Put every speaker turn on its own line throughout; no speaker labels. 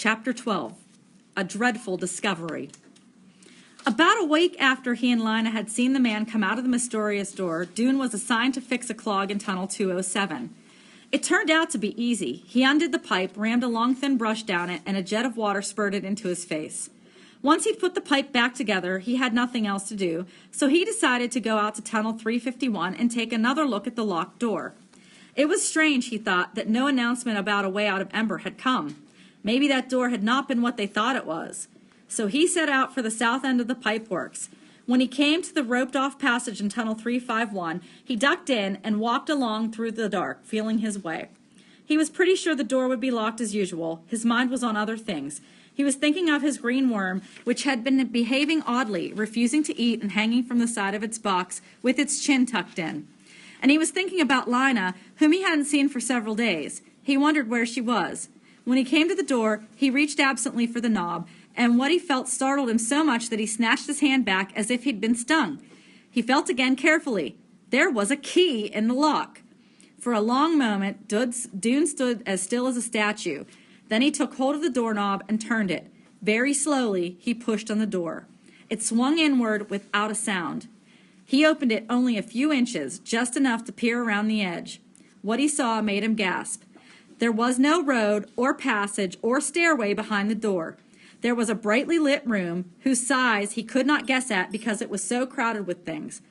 Chapter 12. A Dreadful Discovery. About a week after he and Lina had seen the man come out of the mysterious door, Dune was assigned to fix a clog in Tunnel 207. It turned out to be easy. He undid the pipe, rammed a long thin brush down it, and a jet of water spurted into his face. Once he'd put the pipe back together, he had nothing else to do, so he decided to go out to Tunnel 351 and take another look at the locked door. It was strange, he thought, that no announcement about a way out of Ember had come. Maybe that door had not been what they thought it was. So he set out for the south end of the pipeworks. When he came to the roped-off passage in Tunnel 351, he ducked in and walked along through the dark, feeling his way. He was pretty sure the door would be locked as usual. His mind was on other things. He was thinking of his green worm, which had been behaving oddly, refusing to eat and hanging from the side of its box with its chin tucked in. And he was thinking about Lina, whom he hadn't seen for several days. He wondered where she was. When he came to the door, he reached absently for the knob, and what he felt startled him so much that he snatched his hand back as if he'd been stung. He felt again carefully. There was a key in the lock. For a long moment, Dune stood as still as a statue. Then he took hold of the doorknob and turned it. Very slowly, he pushed on the door. It swung inward without a sound. He opened it only a few inches, just enough to peer around the edge. What he saw made him gasp. There was no road or passage or stairway behind the door. There was a brightly lit room whose size he could not guess at because it was so crowded with things.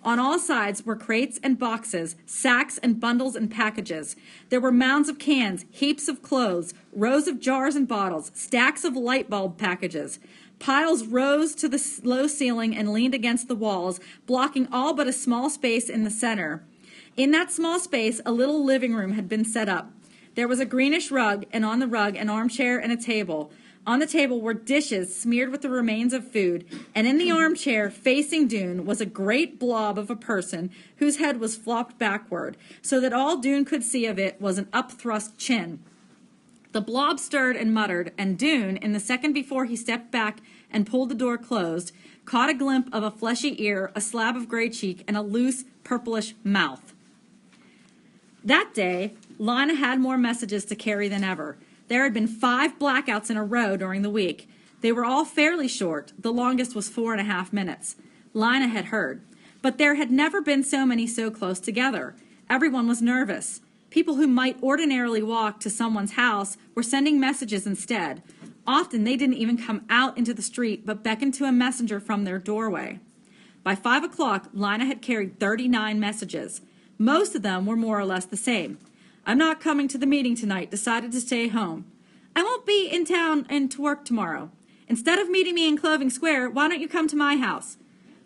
On all sides were crates and boxes, sacks and bundles and packages. There were mounds of cans, heaps of clothes, rows of jars and bottles, stacks of light bulb packages. Piles rose to the low ceiling and leaned against the walls, blocking all but a small space in the center. In that small space, a little living room had been set up. There was a greenish rug, and on the rug, an armchair and a table. On the table were dishes smeared with the remains of food, and in the armchair, facing Dune, was a great blob of a person whose head was flopped backward, so that all Dune could see of it was an upthrust chin. The blob stirred and muttered, and Dune, in the second before he stepped back and pulled the door closed, caught a glimpse of a fleshy ear, a slab of gray cheek, and a loose, purplish mouth. That day, Lina had more messages to carry than ever. There had been 5 blackouts in a row during the week. They were all fairly short. The longest was 4.5 minutes. Lina had heard. But there had never been so many so close together. Everyone was nervous. People who might ordinarily walk to someone's house were sending messages instead. Often they didn't even come out into the street, but beckoned to a messenger from their doorway. By 5 o'clock, Lina had carried 39 messages. Most of them were more or less the same. I'm not coming to the meeting tonight, decided to stay home. I won't be in town and to work tomorrow. Instead of meeting me in Clothing Square, why don't you come to my house?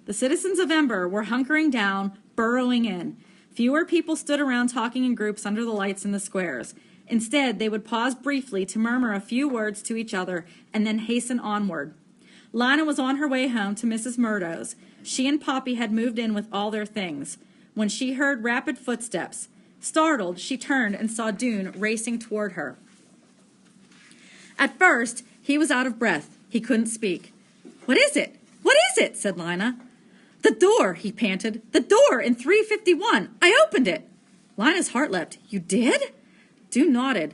The citizens of Ember were hunkering down, burrowing in. Fewer people stood around talking in groups under the lights in the squares. Instead, they would pause briefly to murmur a few words to each other and then hasten onward. Lina was on her way home to Mrs. Murdo's. She and Poppy had moved in with all their things. When she heard rapid footsteps, startled, she turned and saw Dune racing toward her. At first, he was out of breath. He couldn't speak. What is it? What is it? Said Lina. The door, he panted. The door in 351. I opened it. Lina's heart leapt. You did? Dune nodded.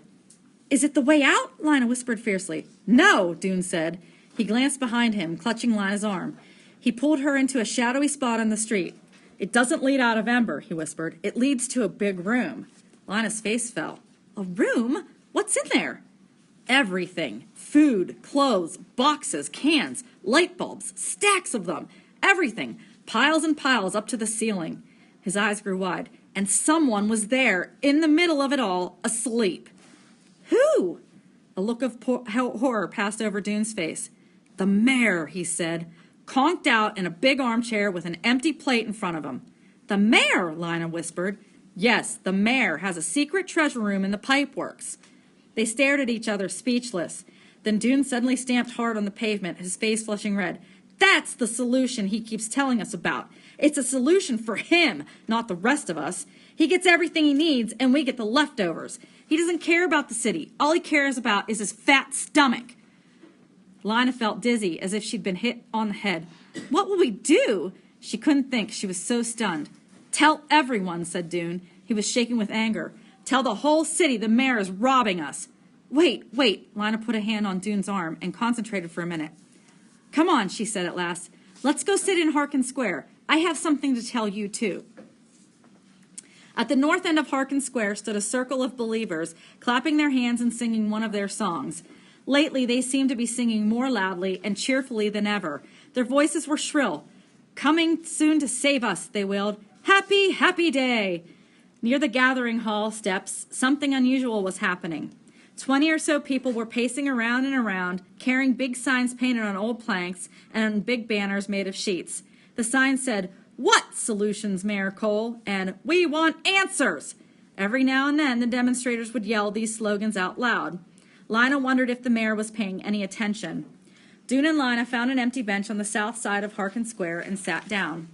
Is it the way out? Lina whispered fiercely. No, Dune said. He glanced behind him, clutching Lina's arm. He pulled her into a shadowy spot on the street. It doesn't lead out of Ember, he whispered. It leads to a big room. Lina's face fell. A room? What's in there? Everything. Food, clothes, boxes, cans, light bulbs, stacks of them. Everything. Piles and piles up to the ceiling. His eyes grew wide. And someone was there, in the middle of it all, asleep. Who? A look of horror passed over Dune's face. The mayor, he said, conked out in a big armchair with an empty plate in front of him. The mayor, Lina whispered. Yes, the mayor has a secret treasure room in the pipeworks. They stared at each other, speechless. Then Dune suddenly stamped hard on the pavement, his face flushing red. That's the solution he keeps telling us about. It's a solution for him, not the rest of us. He gets everything he needs, and we get the leftovers. He doesn't care about the city. All he cares about is his fat stomach. Lina felt dizzy, as if she'd been hit on the head. What will we do? She couldn't think. She was so stunned. Tell everyone, said Dune. He was shaking with anger. Tell the whole city the mayor is robbing us. Wait. Lina put a hand on Dune's arm and concentrated for a minute. Come on, she said at last. Let's go sit in Harkin Square. I have something to tell you, too. At the north end of Harkin Square stood a circle of believers, clapping their hands and singing one of their songs. Lately, they seemed to be singing more loudly and cheerfully than ever. Their voices were shrill. Coming soon to save us, they wailed. Happy, happy day! Near the gathering hall steps, something unusual was happening. 20 or so people were pacing around and around, carrying big signs painted on old planks and on big banners made of sheets. The signs said, "What solutions, Mayor Cole?" and "We want answers." Every now and then, the demonstrators would yell these slogans out loud. Lina wondered if the mayor was paying any attention. Dune and Lina found an empty bench on the south side of Harkin Square and sat down.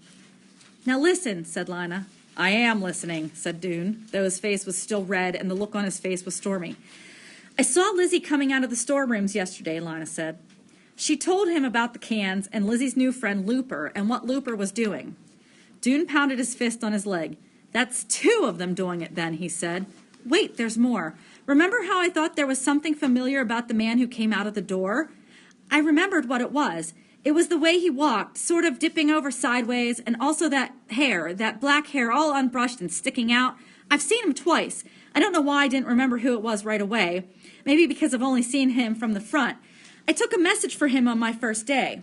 "Now listen," said Lina. "I am listening," said Dune, though his face was still red and the look on his face was stormy. "I saw Lizzie coming out of the storerooms yesterday," Lina said. She told him about the cans and Lizzie's new friend Looper and what Looper was doing. Dune pounded his fist on his leg. "That's 2 of them doing it then," he said. "Wait, there's more. Remember how I thought there was something familiar about the man who came out of the door? I remembered what it was. It was the way he walked, sort of dipping over sideways, and also that hair, that black hair all unbrushed and sticking out. I've seen him twice. I don't know why I didn't remember who it was right away. Maybe because I've only seen him from the front. I took a message for him on my first day."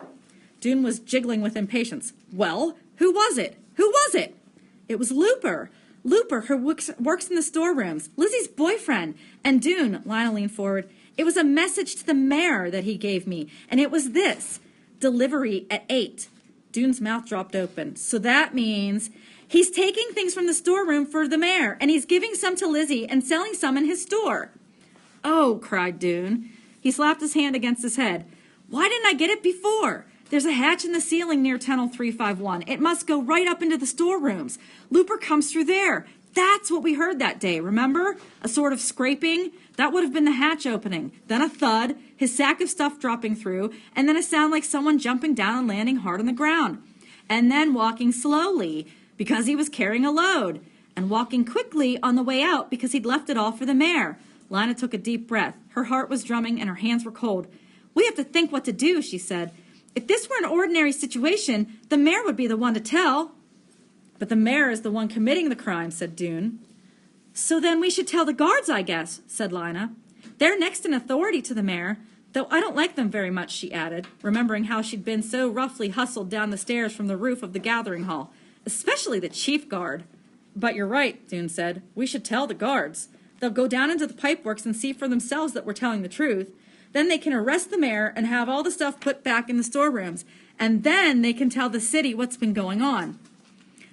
Dune was jiggling with impatience. "Well, who was it? Who was it?" "It was Looper. Looper, who works in the storerooms. Lizzie's boyfriend. And Dune," Lina leaned forward, "it was a message to the mayor that he gave me. And it was this. Delivery at 8. Dune's mouth dropped open. "So that means he's taking things from the storeroom for the mayor, and he's giving some to Lizzie and selling some in his store." "Oh," cried Dune. He slapped his hand against his head. "Why didn't I get it before? There's a hatch in the ceiling near Tunnel 351. It must go right up into the storerooms. Looper comes through there. That's what we heard that day, remember? A sort of scraping. That would have been the hatch opening. Then a thud, his sack of stuff dropping through, and then a sound like someone jumping down and landing hard on the ground. And then walking slowly, because he was carrying a load. And walking quickly on the way out because he'd left it all for the mayor." Lina took a deep breath. Her heart was drumming and her hands were cold. "We have to think what to do," she said. "If this were an ordinary situation, the mayor would be the one to tell." "But the mayor is the one committing the crime," said Dune. "So then we should tell the guards, I guess," said Lina. "They're next in authority to the mayor, though I don't like them very much," she added, remembering how she'd been so roughly hustled down the stairs from the roof of the gathering hall, especially the chief guard. "But you're right," Dune said. "We should tell the guards. They'll go down into the pipeworks and see for themselves that we're telling the truth. Then they can arrest the mayor and have all the stuff put back in the storerooms. And then they can tell the city what's been going on."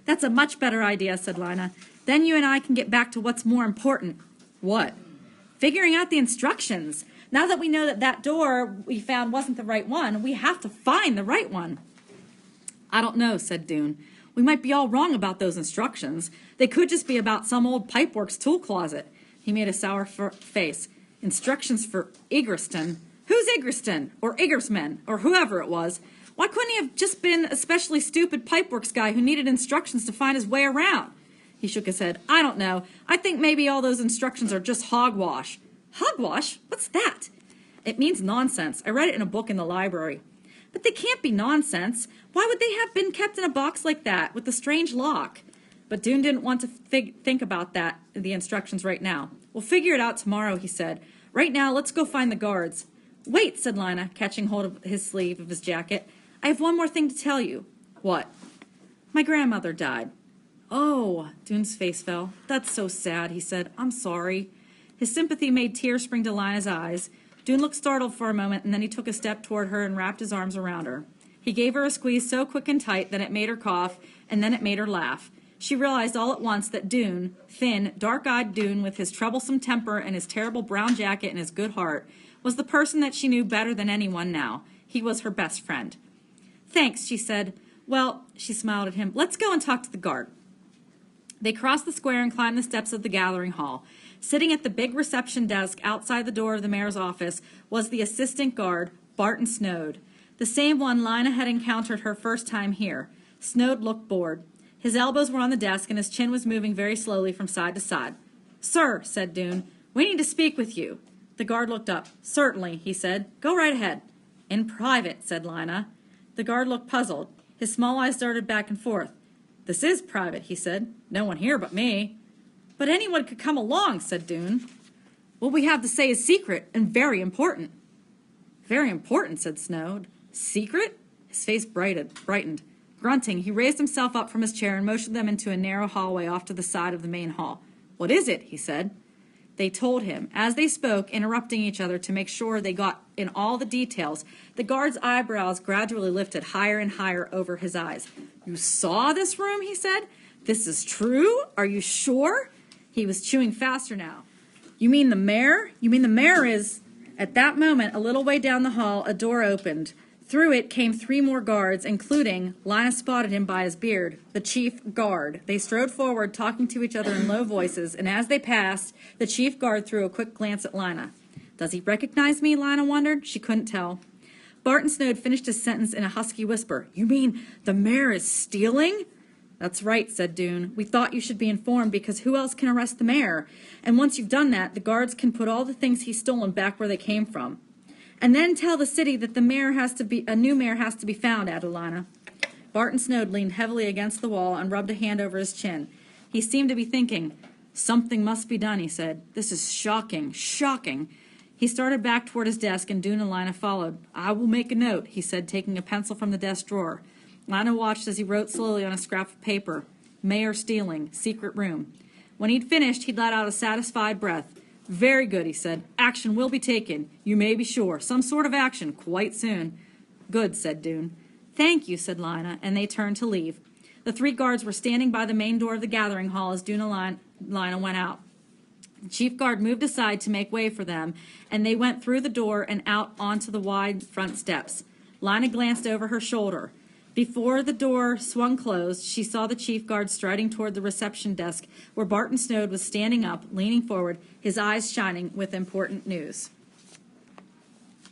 "That's a much better idea," said Lina. "Then you and I can get back to what's more important." "What?" "Figuring out the instructions. Now that we know that door we found wasn't the right one, we have to find the right one." "I don't know," said Dune. "We might be all wrong about those instructions. They could just be about some old pipeworks tool closet." He made a sour face. "Instructions for Egriston. Who's Egriston? Or Iggersman? Or whoever it was? Why couldn't he have just been a especially stupid pipeworks guy who needed instructions to find his way around?" He shook his head. "I don't know. I think maybe all those instructions are just hogwash." "Hogwash? What's that?" "It means nonsense. I read it in a book in the library." "But they can't be nonsense. Why would they have been kept in a box like that with the strange lock?" But Dune didn't want to think about the instructions right now. "We'll figure it out tomorrow," he said. "Right now, let's go find the guards." "Wait," said Lina, catching hold of his sleeve of his jacket. "I have one more thing to tell you." "What?" "My grandmother died." "Oh," Dune's face fell. "That's so sad," he said. "I'm sorry." His sympathy made tears spring to Lina's eyes. Dune looked startled for a moment, and then he took a step toward her and wrapped his arms around her. He gave her a squeeze so quick and tight that it made her cough, and then it made her laugh. She realized all at once that Dune, thin, dark-eyed Dune with his troublesome temper and his terrible brown jacket and his good heart, was the person that she knew better than anyone now. He was her best friend. "Thanks," she said. "Well," she smiled at him, "let's go and talk to the guard." They crossed the square and climbed the steps of the gathering hall. Sitting at the big reception desk outside the door of the mayor's office was the assistant guard, Barton Snowd, the same one Lina had encountered her first time here. Snowd looked bored. His elbows were on the desk and his chin was moving very slowly from side to side. "Sir," said Dune, "we need to speak with you." The guard looked up. Certainly, he said. Go right ahead. In private, said Lina. The guard looked puzzled. His small eyes darted back and forth. This is private, he said. No one here but me. But anyone could come along, said Dune. What we have to say is secret and very important. Very important, said Snow. Secret? His face brightened. Grunting, he raised himself up from his chair and motioned them into a narrow hallway off to the side of the main hall. What is it? He said. They told him. As they spoke, interrupting each other to make sure they got in all the details, the guard's eyebrows gradually lifted higher and higher over his eyes. You saw this room, he said. This is true? Are you sure? He was chewing faster now. You mean the mayor? You mean the mayor is... At that moment, a little way down the hall, a door opened. Through it came 3 more guards, including, Lina spotted him by his beard, the chief guard. They strode forward, talking to each other in low voices, and as they passed, the chief guard threw a quick glance at Lina. Does he recognize me, Lina wondered. She couldn't tell. Barton Snow finished his sentence in a husky whisper. You mean the mayor is stealing? That's right, said Dune. We thought you should be informed because who else can arrest the mayor? And once you've done that, the guards can put all the things he's stolen back where they came from. And then tell the city that a new mayor has to be found, added Lina. Barton Snow leaned heavily against the wall and rubbed a hand over his chin. He seemed to be thinking. Something must be done, he said. This is shocking, shocking. He started back toward his desk and Dune and Lina followed. I will make a note, he said, taking a pencil from the desk drawer. Lina watched as he wrote slowly on a scrap of paper. Mayor stealing, secret room. When he'd finished, he'd let out a satisfied breath. Very good, he said. Action will be taken. You may be sure. Some sort of action, quite soon. Good, said Dune. Thank you, said Lina, and they turned to leave. The 3 guards were standing by the main door of the gathering hall as Dune and Lina went out. The chief guard moved aside to make way for them, and they went through the door and out onto the wide front steps. Lina glanced over her shoulder. Before the door swung closed, she saw the chief guard striding toward the reception desk where Barton Snow was standing up, leaning forward, his eyes shining with important news.